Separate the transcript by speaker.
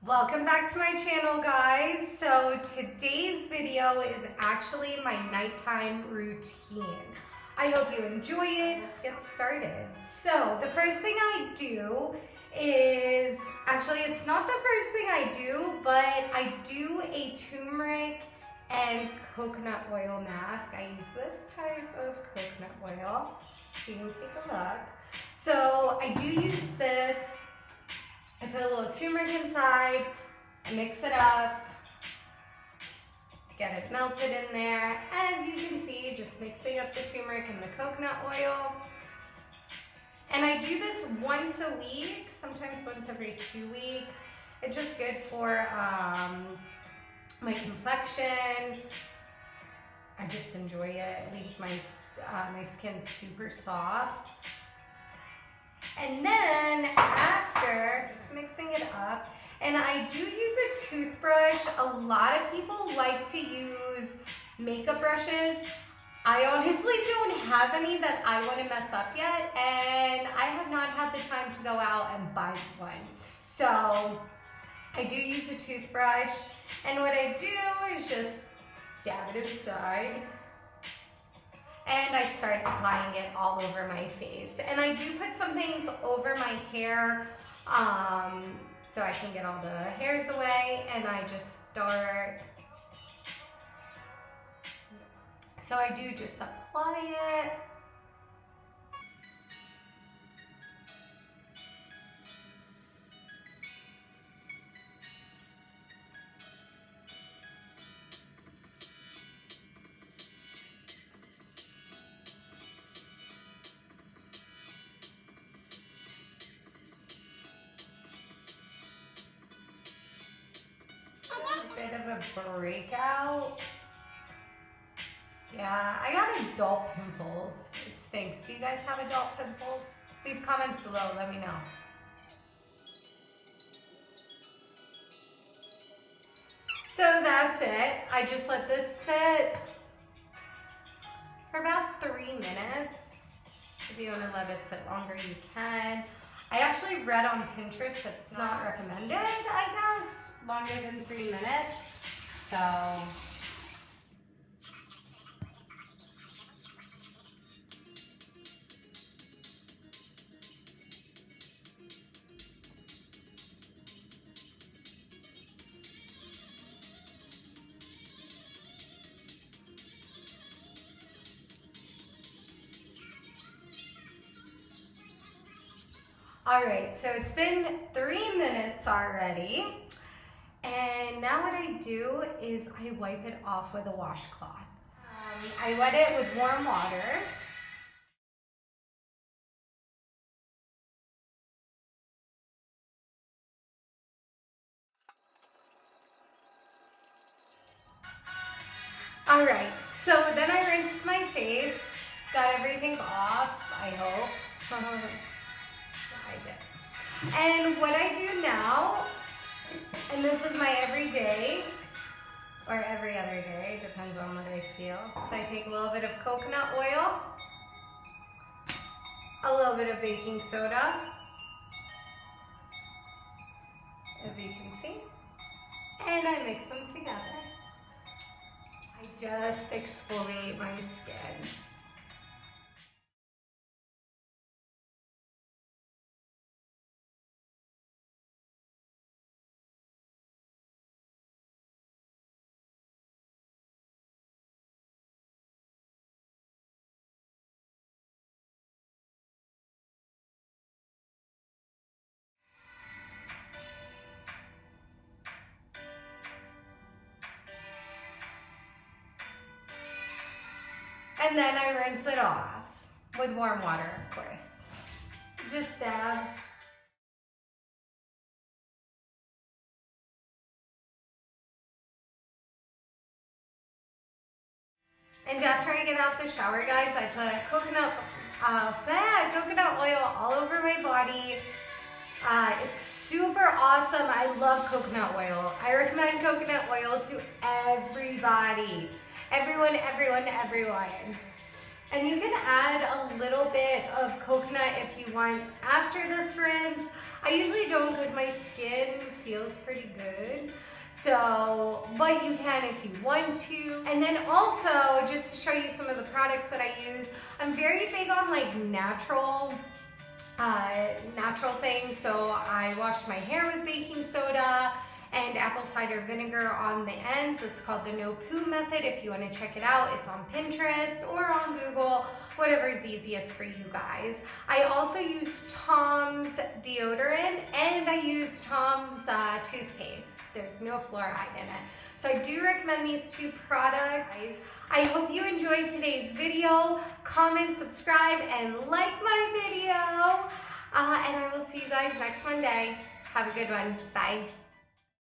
Speaker 1: Welcome back to my channel, guys. So today's video is actually my nighttime routine. I hope you enjoy it. Let's get started. So the first thing I do is, actually it's not the first thing I do, but I do a turmeric and coconut oil mask. I use this type of coconut oil. You can take a look. So I do use this. I put a little turmeric inside, I mix it up, get it melted in there. As you can see, just mixing up the turmeric and the coconut oil. And I do this once a week, sometimes once every 2 weeks. It's just good for my complexion. I just enjoy it. It leaves my skin super soft. And then after, just mixing it up, and I do use a toothbrush. A lot of people like to use makeup brushes. I honestly don't have any that I want to mess up yet, and I have not had the time to go out and buy one. So I do use a toothbrush, and what I do is just dab it inside. And I start applying it all over my face. And I do put something over my hair so I can get all the hairs away. And I just start, so I do just apply it. Bit of a breakout. Yeah, I got adult pimples. It stinks. Do you guys have adult pimples? Leave comments below, let me know. So that's it. I just let this sit for about 3 minutes. If you want to let it sit longer, you can. I actually read on Pinterest that's not recommended, I guess, longer than 3 minutes. So all right, so it's been 3 minutes already. And now what I do is I wipe it off with a washcloth. I wet it with warm water. All right, so then I rinsed my face, got everything off, I hope. I did. And what I do now, and this is my everyday, or every other day, depends on what I feel. So I take a little bit of coconut oil, a little bit of baking soda, as you can see, and I mix them together. I just exfoliate my skin. And then I rinse it off with warm water, of course. Just dab. And after I get out the shower, guys, I put coconut oil all over my body. It's super awesome. I love coconut oil. I recommend coconut oil to everybody. Everyone. And you can add a little bit of coconut if you want after this rinse. I usually don't because my skin feels pretty good. So, but you can if you want to. And then also, just to show you some of the products that I use, I'm very big on like natural things. So I wash my hair with baking soda and apple cider vinegar on the ends. It's called the No Poo Method. If you want to check it out, it's on Pinterest or on Google, whatever is easiest for you guys. I also use Tom's deodorant and I use Tom's toothpaste. There's no fluoride in it. So I do recommend these two products. I hope you enjoyed today's video. Comment, subscribe, and like my video. And I will see you guys next Monday. Have a good one. Bye.